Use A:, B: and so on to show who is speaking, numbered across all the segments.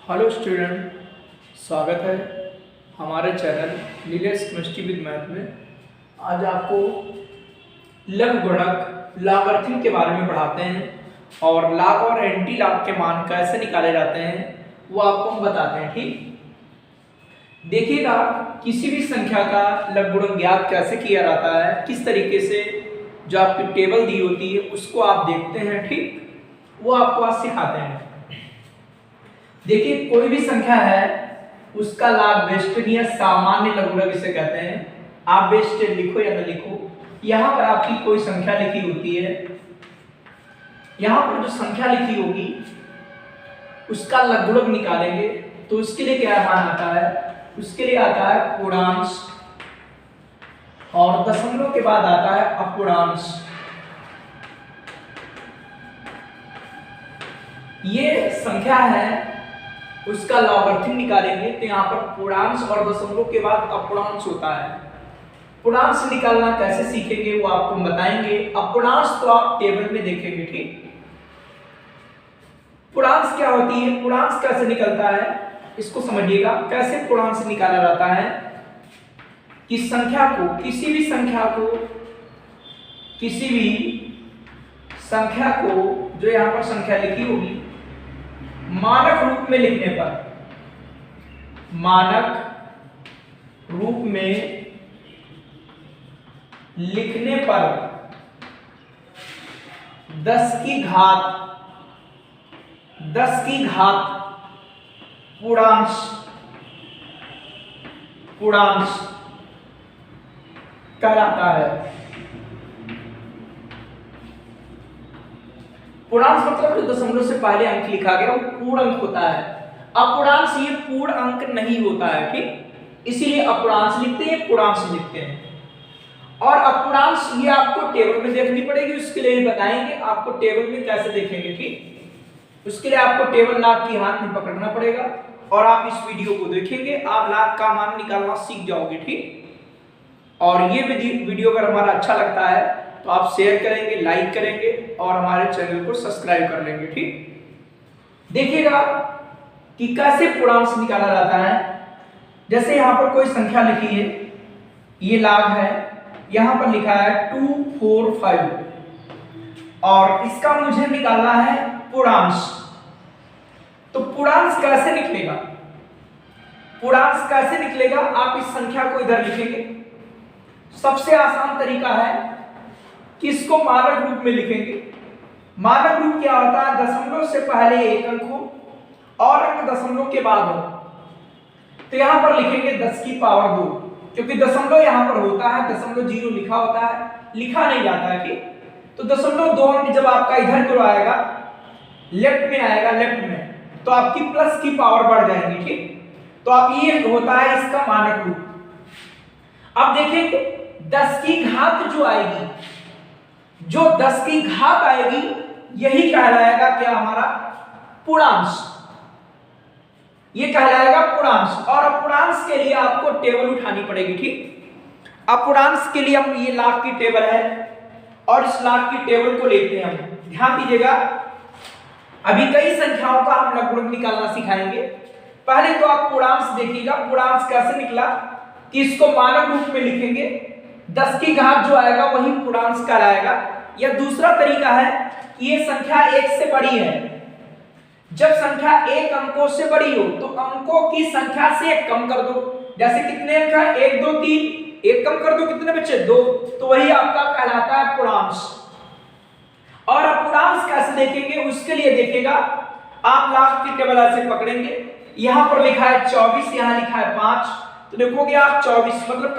A: Hello student, स्वागत है हमारे channel Nilesh chemistry with math में। आज आपको लघुगणक लॉगरिथम के बारे में पढ़ाते हैं और लॉग और एंटी लॉग के मान कैसे निकाले जाते हैं वो आपको हम बताते हैं। ठीक, देखिएगा किसी भी संख्या का लघुगणक ज्ञात कैसे किया जाता है, किस तरीके से जो आपकी टेबल दी होती है उसको आप देखते हैं। ठीक, वो आपको आज सिखाते हैं। देखिए कोई भी संख्या है उसका लॉग बेस्टेड या सामान्य लघुगणक इसे कहते हैं। आप बेस्टेड लिखो या न लिखो, यहाँ पर आपकी कोई संख्या लिखी होती है, यहाँ पर जो संख्या लिखी होगी उसका लघुगणक निकालेंगे तो उसके लिए क्या मान आता है, उसके लिए आता है पूर्णांश और दशमलव के बाद आता है अपूर्णांश। ये संख्या है उसका लॉगरिथम निकालेंगे तो यहाँ पर पूर्णांश और दशमलव के बाद अपूर्णांश होता है। पूर्णांश निकालना कैसे सीखेंगे वो आपको बताएंगे। अपूर्णांश तो आप टेबल में देखेंगे। ठीक, पूर्णांश क्या होती है, पूर्णांश कैसे निकलता है इसको समझिएगा। कैसे पूर्णांश निकाला जाता है कि संख्या को, किसी भी संख्या को जो यहाँ पर संख्या लिखी होगी मानक रूप में लिखने पर, मानक रूप में लिखने पर 10 की घात पूर्णांश कहलाता है। पूर्णांश मतलब जो दशमलव से पहले अंक लिखा गया वो पूर्ण अंक होता है। अपूर्णांश ये पूर्ण अंक नहीं होता है। ठीक, इसीलिए अपूर्णांश लिखते हैं, पूर्णांश लिखते हैं। और अपूर्णांश ये आपको टेबल में देखनी पड़ेगी, उसके लिए बताएंगे आपको टेबल में कैसे देखेंगे। ठीक, उसके लिए आपको टेबल लाग की हाथ में पकड़ना पड़ेगा और आप इस वीडियो को देखेंगे, आप लाग का मान निकालना सीख जाओगे। ठीक, और ये वीडियो अगर हमारा अच्छा लगता है तो आप शेयर करेंगे, लाइक करेंगे और हमारे चैनल को सब्सक्राइब कर लेंगे। ठीक, देखिएगा कि कैसे पूर्णांश निकाला जाता है। जैसे यहाँ पर कोई संख्या लिखी है, ये लॉग है, यहाँ पर लिखा है 245 और इसका मुझे निकालना है पूर्णांश। तो पूर्णांश कैसे निकलेगा, पूर्णांश कैसे निकलेगा, आप इस संख्या को इधर लिखेंगे। सबसे आसान तरीका है कि इसको मानक रूप में लिखेंगे। मानक रूप क्या होता है, दशमलव से पहले एक अंक हो और अंक दशमलव के बाद हो। तो यहां पर लिखेंगे 10 की पावर 2, क्योंकि दशमलव यहां पर होता है, दशमलव 0 लिखा होता है, लिखा नहीं जाता है। ठीक, तो दशमलव 2 अंक जब आपका इधर को आएगा, लेफ्ट में आएगा, लेफ्ट में, तो आपकी प्लस की पावर बढ़ जाएगी। ठीक, तो अब ये होता है इसका मानक रूप। अब देखेंगे 10 की घात जो आएगी, जो 10 की घात आएगी यही कहलाएगा क्या, हमारा पूर्णांश। ये कहलाएगा पूर्णांश। और अपूर्णांश के लिए आपको टेबल उठानी पड़ेगी। ठीक, अपूर्णांश के लिए हम, ये लॉग की टेबल है और इस लॉग की टेबल को लेते हैं हम। ध्यान दीजिएगा, अभी कई संख्याओं का हम लघुगणक निकालना सिखाएंगे। पहले तो आप पूर्णांश देखिएगा, पूर्णांश कैसे निकला कि इसको मानक रूप में लिखेंगे, 10 की घात जो आएगा वही पूर्णांश कहलाएगा। या दूसरा तरीका है कि ये संख्या 1 से बड़ी है। जब संख्या 1 अंकों से बड़ी हो तो अंकों की संख्या से 1 कम कर दो। जैसे कितने अंक है, 1 2 3, 1 कम कर दो, कितने बचे, 2, तो वही आपका कहलाता है पूर्णांश। और अपूर्णांश कैसे देखेंगे, उसके लिए देखिएगा आप लॉग की टेबल ऐसे पकड़ेंगे, यहाँ पर लिखा है 24, यहाँ लिखा है 5, तो देखोगे आप 24 मतलब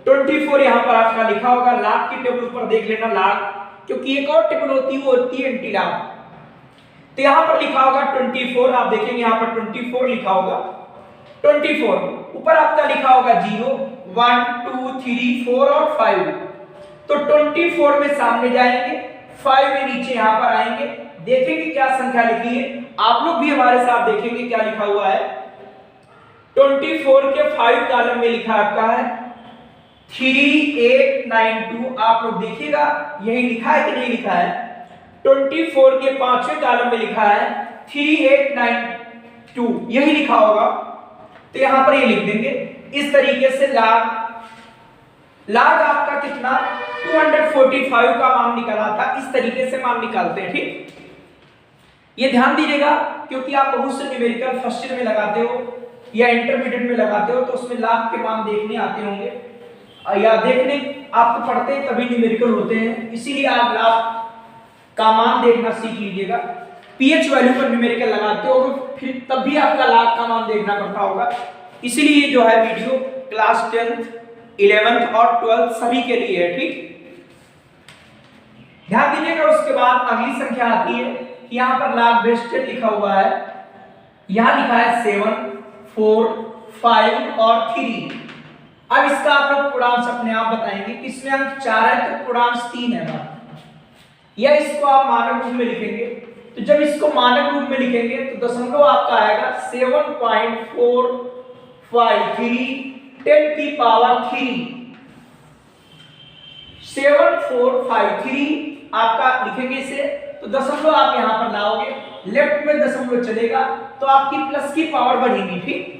A: 24 यहाँ पर आपका लिखा होगा। लॉग की टेबल ऊपर देख लेना लॉग, क्योंकि एक और टेबल होती है वो होती है एंटी लॉग। तो यहाँ पर लिखा होगा 24, आप देखेंगे यहाँ पर 24 लिखा होगा। 24 ऊपर आपका लिखा होगा 0 1 2 3 4 और 5। तो 24 में सामने जाएंगे, 5 में नीचे यहाँ पर आएंगे, देखेंगे क्या संख्या लिखी है। आप लोग भी हमारे साथ देखेंगे क्या लिखा हुआ है। 24 के 5 कॉलम में लिखा आपका है 3892। आप लोग देखिएगा यही लिखा है कि नहीं लिखा है। 24 के 5वें कॉलम में लिखा है 389 2 यही लिखा होगा, तो यहां पर ये लिख देंगे। इस तरीके से लाग आपका कितना 245 का मान निकला था। इस तरीके से मान निकालते हैं, ठीक। ये ध्यान दीजिएगा, क्योंकि आप बहुत से न्यूमेरिकल फर्स्ट ईयर में लगाते हो या इंटरमीडिएट में लगाते हो, तो उसमें लाग के मान देखने आते होंगे या देखने आपको पढ़ते हैं तभी न्यूमेरिकल होते हैं। इसीलिए आप लाग का मान देखना सीख लीजिएगा। पीएच वैल्यू पर न्यूमेरिकल लगाते हो फिर तब भी आपका लाग का मान देखना पड़ता होगा। इसीलिए जो है वीडियो क्लास 10th 11th और 12th सभी के लिए है, ठीक। ध्यान दीजिएगा। उसके बाद अगली संख्या आती है कि यहां पर लाग बेस 10 लिखा हुआ है, यहां लिखा है 7 4 5 और 3। अब इसका आप लोग पूर्णांश अपने आप बताएंगे कि इसमें अंक 4 है तो पूर्णांश 3 है, या इसको आप मानक रूप में लिखेंगे। तो जब इसको मानक रूप में लिखेंगे तो दशमलव आपका आएगा 7.453 10 की पावर 3 7453 आपका लिखेंगे इसे। तो दशमलव आप यहां पर लाओगे, लेफ्ट में दशमलव चलेगा तो आपकी प्लस की पावर बढ़ेगी, ठीक।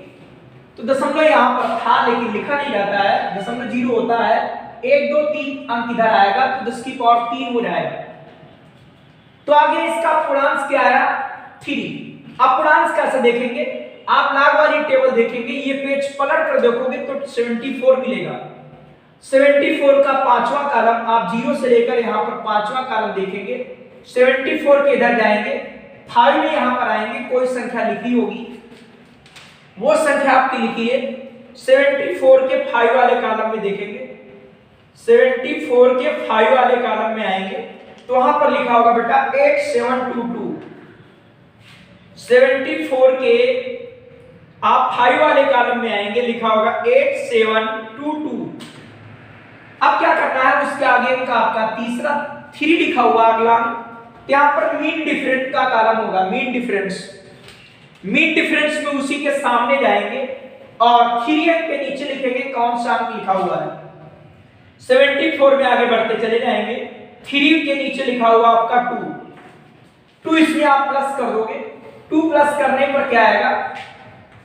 A: तो दशमलव यहां पर था लेकिन लिखा नहीं जाता है, दशमलव 0 होता है। 1 2 3 अंक इधर आएगा तो 10 की पावर 3 हो जाएगा। तो आगे इसका पूर्णांश क्या आया 3। अब पूर्णांश कैसे देखेंगे, आप लाग वाली टेबल देखेंगे, ये पेज पलट कर देखोगे तो 74 मिलेगा। 74 का पांचवा कॉलम आप 0 से लेकर यहां पर पांचवा कॉलम देखेंगे। 74 के इधर जाएंगे, 5 में यहां पर आएंगे, कोई संख्या लिखी होगी वो संख्या आपकी लिखिए। 74 के 5 वाले कॉलम में देखेंगे, 74 के 5 वाले कॉलम में आएंगे तो वहां पर लिखा होगा बेटा 8722। 74 के आप 5 वाले कॉलम में आएंगे, लिखा होगा 8722। अब क्या करना है, उसके आगे का आपका तीसरा 3 लिखा हुआ अगला, यहां पर मीन डिफरेंस का कॉलम होगा। मीन डिफरेंस में उसी के सामने जाएंगे और 3 अंक के नीचे लिखेंगे कौन सा अंक लिखा हुआ है। 74 में आगे बढ़ते चले जाएंगे, 3 के नीचे लिखा हुआ आपका 2 इसमें आप प्लस कर दोगे। 2 प्लस करने पर क्या आएगा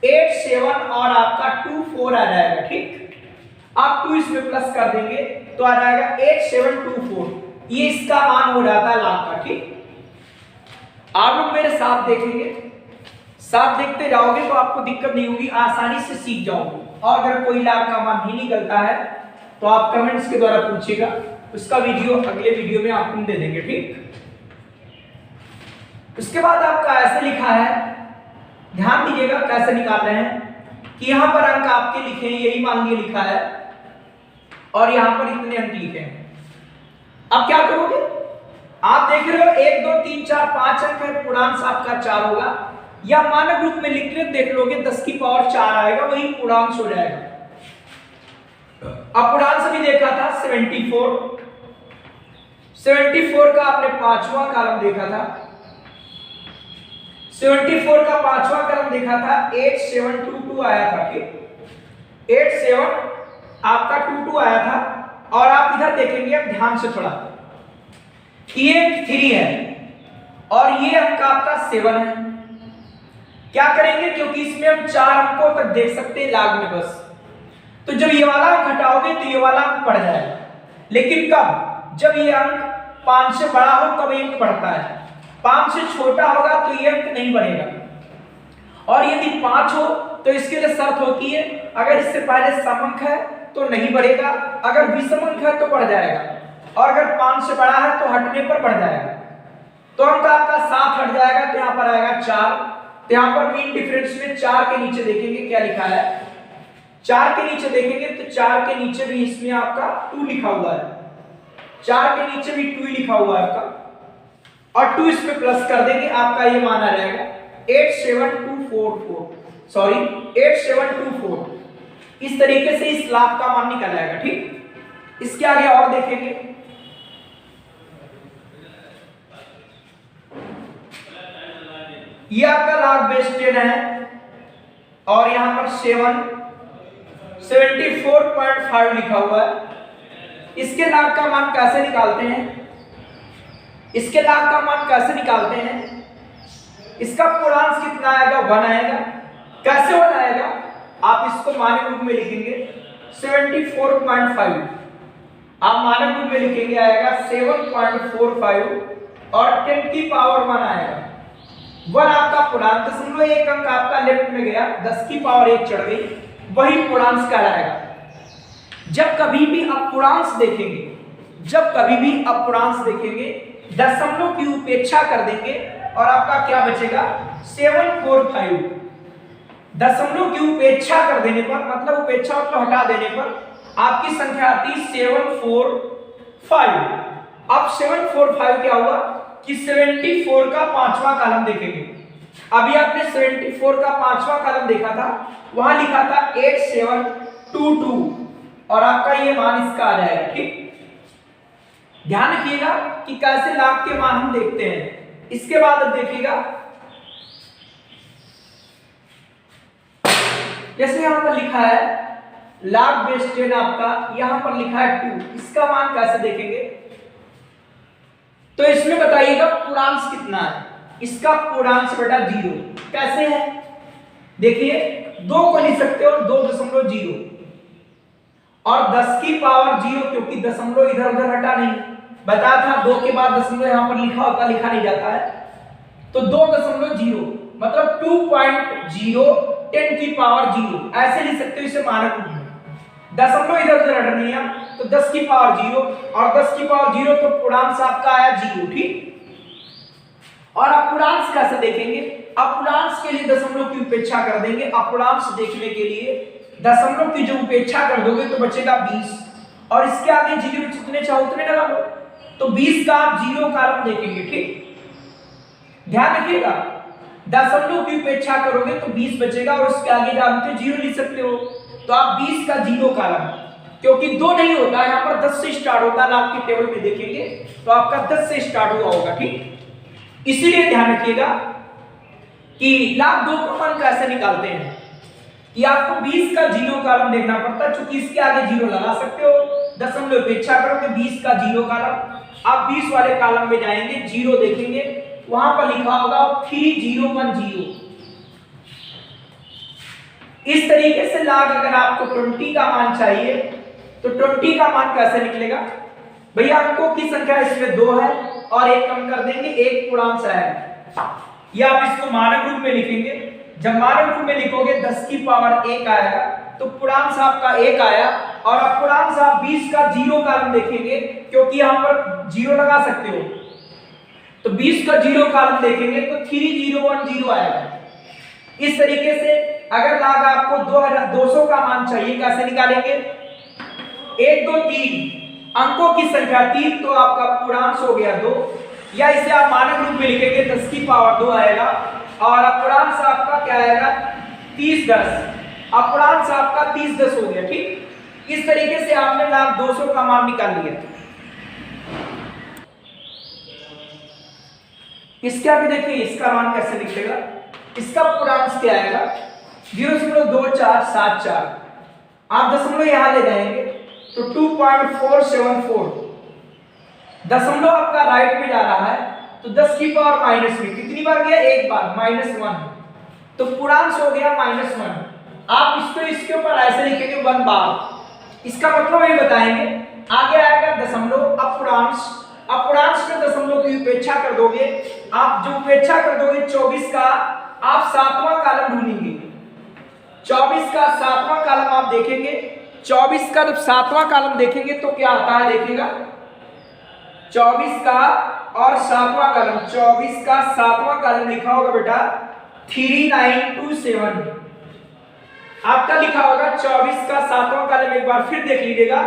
A: 87 और आपका 24 आ जाएगा, ठीक। आप 2 इसमें प्लस कर देंगे तो आ जाएगा 8724। ये इसका मान हो जाता है लाख का, ठीक। आप लोग मेरे साथ देखेंगे, साथ देखते जाओगे तो आपको दिक्कत नहीं होगी, आसानी से सीख जाओगे। और अगर कोई लाख का मान नहीं निकलता है तो आप कमेंट्स के द्वारा पूछिएगा, उसका वीडियो अगले वीडियो में आपको दे देंगे, ठीक। उसके बाद आपका ऐसे लिखा है, ध्यान दीजिएगा कैसे निकाल रहे हैं कि यहां पर अंक आपके लिखे हैं, यही मान लिए लिखा है और यहां पर इतने अंक लिखे हैं। अब क्या करोगे, आप देख रहे हो 1 2 3 4 5 अंक है, पूर्णांश आपका 4 होगा, या मानक रूप में लिख के देख लोगे 10 की पावर 4 आएगा, वही पूर्णांश हो जाएगा। अब पूर्णांश भी देखा था 74 का आपने पांचवा कॉलम देखा था, 74 का पांचवा कॉलम देखा था 8722 आया था, ठीक। 87 आपका 22 आया था। और आप इधर देखेंगे, अब ध्यान से थोड़ा, ये 3 है और ये अंक आपका 7 है। क्या करेंगे, क्योंकि इसमें हम 4 अंकों तक देख सकते हैं लाग में बस, तो जब ये वाला अंक हटाओगे तो ये वाला अंक बढ़ जाएगा। लेकिन कब, जब ये अंक 5 से बड़ा हो तब ये अंक बढ़ता है, 5 से छोटा होगा तो ये अंक नहीं बढ़ेगा। और यदि 5 हो तो इसके लिए शर्त होती है, अगर इससे पहले सम अंक है तो नहीं बढ़ेगा, अगर विषम अंक है तो बढ़ जाएगा, और अगर 5 से बड़ा है तो हटने पर बढ़ जाएगा। तो अंक आपका 7 हट जाएगा तो यहाँ पर आएगा 4। तो यहाँ पर मीन डिफरेंस में 4 के नीचे देखेंगे क्या लिखा है, 4 के नीचे देखेंगे तो 4 के नीचे भी इसमें आपका 2 लिखा हुआ है, 4 के नीचे भी 2 लिखा हुआ है आपका, और 2 इसमें प्लस कर देंगे, आपका ये मान आ जाएगा 8724। इस तरीके से इस लाभ का मान निकल आएगा, ठीक। इसके आगे और देखेंगे, ये आपका लाभ बेस 10 है और यहां पर 74.5 लिखा हुआ है। इसके लाभ का मान कैसे निकालते हैं, इसका पूर्णांक कितना आएगा 1 आएगा। कैसे 1 आएगा, आप इसको मानक रूप में लिखेंगे 74.5, आप मानक रूप में लिखेंगे आएगा 7.45 और 10 की पावर 1 आएगा। 1 आपका पूर्णांक, 0.1 अंक आपका लेफ्ट में गया, 10 की पावर 1 चढ़ गई, वही पूर्णांक कहलाएगा। जब कभी भी आप पूर्णांक देखेंगे, जब कभी भी आप पूर्णांक देखेंगे, दशमलव की उपेक्षा कर देंगे और आपका क्या बचेगा 745। दशमलव की उपेक्षा कर देने पर, मतलब उपेक्षा को हटा देने पर आपकी संख्या आती 745। अब 745 क्या हुआ कि 74 का पांचवा कॉलम देखेंगे। अभी आपने 74 का पांचवा कॉलम देखा था, वहां लिखा था 8722 और आपका ये मान इसका आ जाएगा। ठीक, ध्यान रखिएगा कि कैसे लाख के मान हम देखते हैं। इसके बाद अब देखिएगा, जैसे यहां पर लिखा है लाख बेस 10 आपका, यहां पर लिखा है 2, इसका मान कैसे देखेंगे, तो इसमें बताइएगा पूर्णांक कितना है। इसका पूर्णांक बेटा 0। कैसे है, देखिए 2 को लिख सकते हो 2.0 और 10 की पावर 0, क्योंकि दशमलव इधर उधर हटा नहीं, बताया था 2 के बाद दशमलव यहां पर लिखा होता, लिखा नहीं जाता है, तो 2.0 मतलब 2.0 10 की पावर 0 ऐसे लिख सकते हो इसे मानक रूप में। दशमलव इधर उधर हट नहीं है, तो 10 की पावर 0 और 10 की पावर 0 तो पूर्णांक आपका आया 0। ठीक, और अपूर्णांक कैसे देखेंगे, अपूर्णांक के लिए दशमलव की उपेक्षा कर देंगे। अपूर्णांक देखने के लिए दशमलव की जो उपेक्षा कर दोगे तो बचेगा 20 और इसके आगे 0 जितने चाहो उतने लगा लो, तो 20 का आप 0 कॉलम देखेंगे। ठीक, ध्यान रखिएगा, दशमलव की उपेक्षा करोगे तो 20 बचेगा और उसके आगे जानते 0 लिख सकते हो, तो आप 20 का 0 कॉलम, क्योंकि 2 नहीं होता यहाँ पर 10 से स्टार्ट होता है, लाख के टेबल में देखेंगे तो आपका 10 से स्टार्ट हुआ होगा। ठीक, इसीलिए ध्यान रखिएगा कि लाख 2 का मान कैसे निकालते हैं कि आपको 20 का 0 कॉलम देखना पड़ता है, क्योंकि इसके आगे 0 लगा सकते हो, दशमलव उपेक्षा करोगे 20 का 0 कॉलम, आप 20 वाले कॉलम में जाएंगे 0 देखेंगे, वहां पर लिखा होगा 3010। इस तरीके से लाख अगर आपको 20 का मान चाहिए तो 20 का मान कैसे निकलेगा, भैया अंकों की संख्या इसमें 2 है और एक कम कर देंगे, एक पूर्णांक है, या आप इसको मानक रूप में लिखेंगे। जब मानक रूप में लिखोगे 10 की पावर 1 आएगा, तो पूर्णांक आपका 1 आया और अपूर्णांक आप 20 का 0 कॉलम देखेंगे, क्योंकि यहां पर 0 लगा सकते हो, तो 20 का 0 कॉलम देखेंगे तो 3010 आएगा। इस तरीके से अगर लाग आपको 200 का मान चाहिए, कैसे निकालेंगे, 1 2 3 अंकों की संख्या 3, तो आपका पूर्णांक हो गया 2, या इसे आप मानक रूप में लिखेंगे 10 की पावर 2 आएगा और अपूर्णांक आपका क्या आएगा 3010, अपूर्णांक आपका 3010 हो गया। ठीक, इस तरीके से आपने लाख 200 का मान निकाल लिया। इसके आगे देखिए इसका मान कैसे निकलेगा, इसका पूर्णांक क्या आएगा 0.2474, आप दशमलव यहां ले जाएंगे तो 2.474, दशमलव आपका राइट में जा रहा है तो 10 की पावर माइनस में कितनी बार गया, एक बार, -1, तो पूर्णांक हो गया -1। आप इसको इसके ऊपर ऐसे लिखेंगे 1 बार, इसका मतलब ये बताएंगे। आगे आएगा दशमलव, अपूर्णांक, अपूर्णांक में दशमलव की उपेक्षा कर दोगे, आप जो उपेक्षा कर दोगे 24 का आप 7वां कॉलम ढूंढेंगे, 24 का 7वां कॉलम आप देखेंगे, 24 का जब 7वां कॉलम देखेंगे तो क्या आता है, देखिएगा 24 का और 7वां कॉलम, 24 का 7वां कॉलम लिखा होगा बेटा 3927, आपका लिखा होगा 24 का 7वां कॉलम, एक बार फिर देख लीजिएगा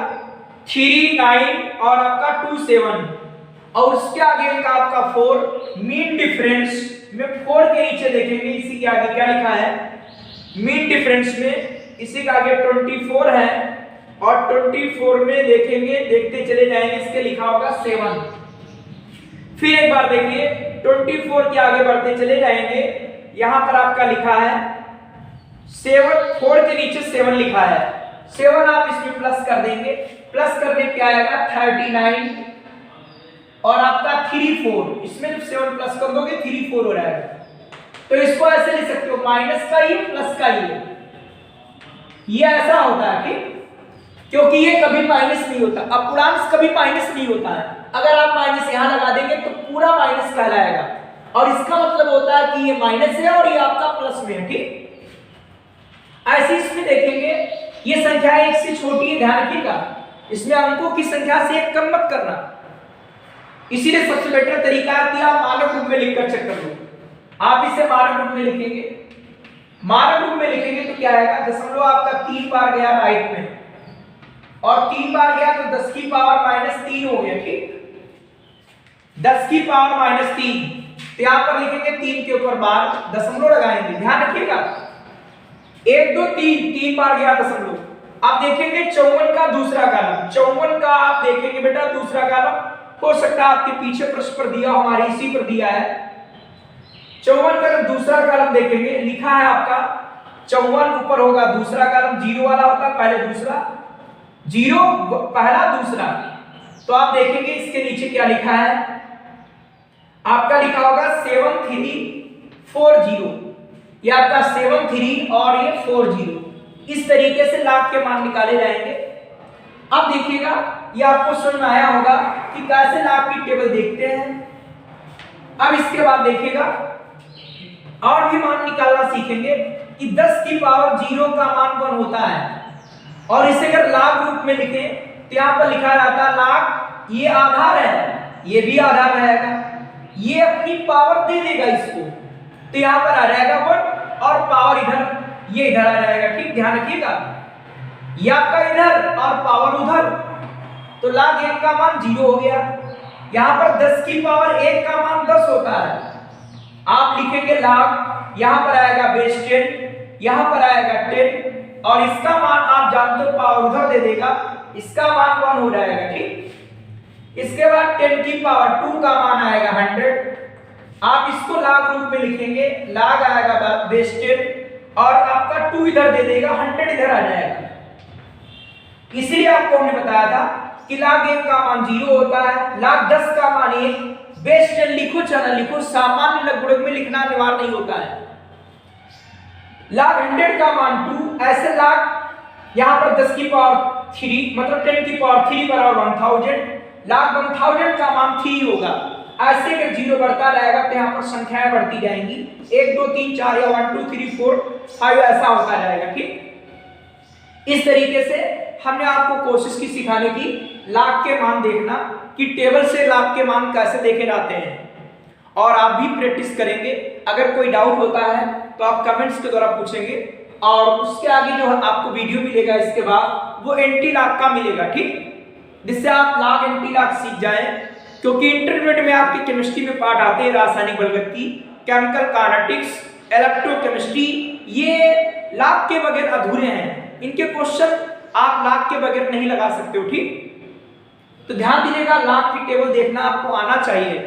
A: 39 और आपका 27 और उसके आगे का आपका 4, मीन डिफरेंस में 4 के नीचे देखेंगे इसी के आगे क्या लिखा है, मीन डिफरेंस में इसी के आगे 24 है और 24 में देखेंगे, देखते चले जाएंगे, इसके लिखा होगा 7। फिर एक बार देखिए 24 के आगे बढ़ते चले जाएंगे, यहां पर आपका लिखा है 7, 4 के नीचे 7 लिखा है, 7 आप इसमें प्लस कर देंगे, प्लस करने क्या आएगा 39 और आपका 34, इसमें जब 7 प्लस कर दोगे 34 हो जाएगा। तो इसको ऐसे लिख सकते हो माइनस का ये प्लस का ये ऐसा होता है ठीक, क्योंकि ये कभी माइनस नहीं होता। अपूर्णांक कभी माइनस नहीं होता है, अगर आप माइनस यहां लगा देंगे तो पूरा माइनस कहलाएगा, और इसका मतलब होता है कि ये माइनस है और ये आपका प्लस में है ठीक। ऐसे इसमें देखेंगे ये संख्या एक से छोटी है, ध्यान रखिएगा, इसमें अंकों की संख्या से एक कम मत करना, इसीलिए सबसे बेटर तरीका है कि आप मानक रूप में लिखकर चेक कर लो। आप इसे मानक रूप में लिखेंगे, मानक रूप में लिखेंगे तो क्या आएगा, दशमलव आपका 3 बार गया राइट में, और 3 बार गया तो 10 की पावर माइनस 3 हो गया ठीक, 10 की पावर माइनस 3, तो यहां पर लिखेंगे 3 के ऊपर बार दशमलव लगाएंगे, ध्यान रखिएगा 1 2 3, 3 बार गया दशमलव। आप देखेंगे 54 का दूसरा कॉलम, 54 का आप देखेंगे बेटा दूसरा कॉलम, हो सकता है आपके पीछे प्रश्न पर दिया, हमारे इसी पर दिया है। 54 का दूसरा कॉलम देखेंगे लिखा है आपका 54 ऊपर होगा दूसरा कॉलम, जीरो वाला होता है पहले दूसरा, जीरो पहला दूसरा, तो आप देखेंगे इसके नीचे क्या लिखा है, आपका लिखा होगा 7340, ये आपका 73 और ये 40, इस तरीके से लाख के मान निकाले जाएंगे। अब देखिएगा ये आपको समझ में आया होगा कि कैसे लाख की टेबल देखते हैं। अब इसके बाद देखिएगा और भी मान निकालना सीखेंगे कि 10 की पावर 0 का मान 1 होता है, और इसे अगर लाख रूप में लिखें तो यहां पर लिखा जाता है लाख, ये आधार है, ये भी आधार रहेगा, ये अपनी पावर दे देगा इसको, तो यहां पर आ जाएगा 1 और पावर इधर, ये इधर आ जाएगा ठीक, ध्यान रखिएगा ये आपका इधर और पावर उधर, तो लाख 1 का मान 0 हो गया। यहां पर 10 की पावर 1 का मान 10 होता है, आप लिखेंगे लाख, यहां पर आएगा बेस 10, यहां पर आएगा 10, और इसका मान आप जानते हो पावर उधर दे देगा, इसका मान 1 हो जाएगा ठीक। इसके बाद 10 की पावर 2 का मान आएगा 100, आप इसको लाख रूप में लिखेंगे, लाख आएगा बेस 10 और आपका 2 इधर दे देगा, 100 इधर आ जाएगा। इसलिए आपको हमने बताया था कि लाख 1 का मान 0 होता है, लाख 10 का मान 1, बेस 10 लिखो चाहे लिखो, सामान्य लघुगणक में लिखना अनिवार्य नहीं होता है। लाख 100 का मान 2, ऐसे लाख यहां पर 10 की पावर 3 मतलब 10 की पावर 3 बराबर 1000, लाख 1000 का मान 3 होगा। ऐसे अगर 0 बढ़ता जाएगा तो यहां पर संख्याएं बढ़ती जाएंगी, 1 2 3 4 या 1 2 3 4 5 ऐसा होता जाएगा ठीक। इस तरीके से हमने आपको कोशिश की सिखाने की लाख के मान देखना कि टेबल से लाख के मान कैसे देखे जाते हैं, और आप भी प्रैक्टिस करेंगे। अगर कोई डाउट होता है तो आप कमेंट्स के द्वारा पूछेंगे, और उसके आगे जो आपको वीडियो मिलेगा इसके बाद वो एंटी लाख का मिलेगा ठीक, जिससे आप लाख एंटी लाख सीख जाएं, क्योंकि इंटरमीडिएट में आपके केमिस्ट्री में पार्ट आते हैं रासायनिक बलगति, केमिकल काइनेटिक्स, इलेक्ट्रोकेमिस्ट्री, ये लाख के बगैर अधूरे हैं, इनके क्वेश्चन आप लाख के बगैर नहीं लगा सकते हो ठीक। तो ध्यान दीजिएगा लाख की टेबल देखना आपको आना चाहिए।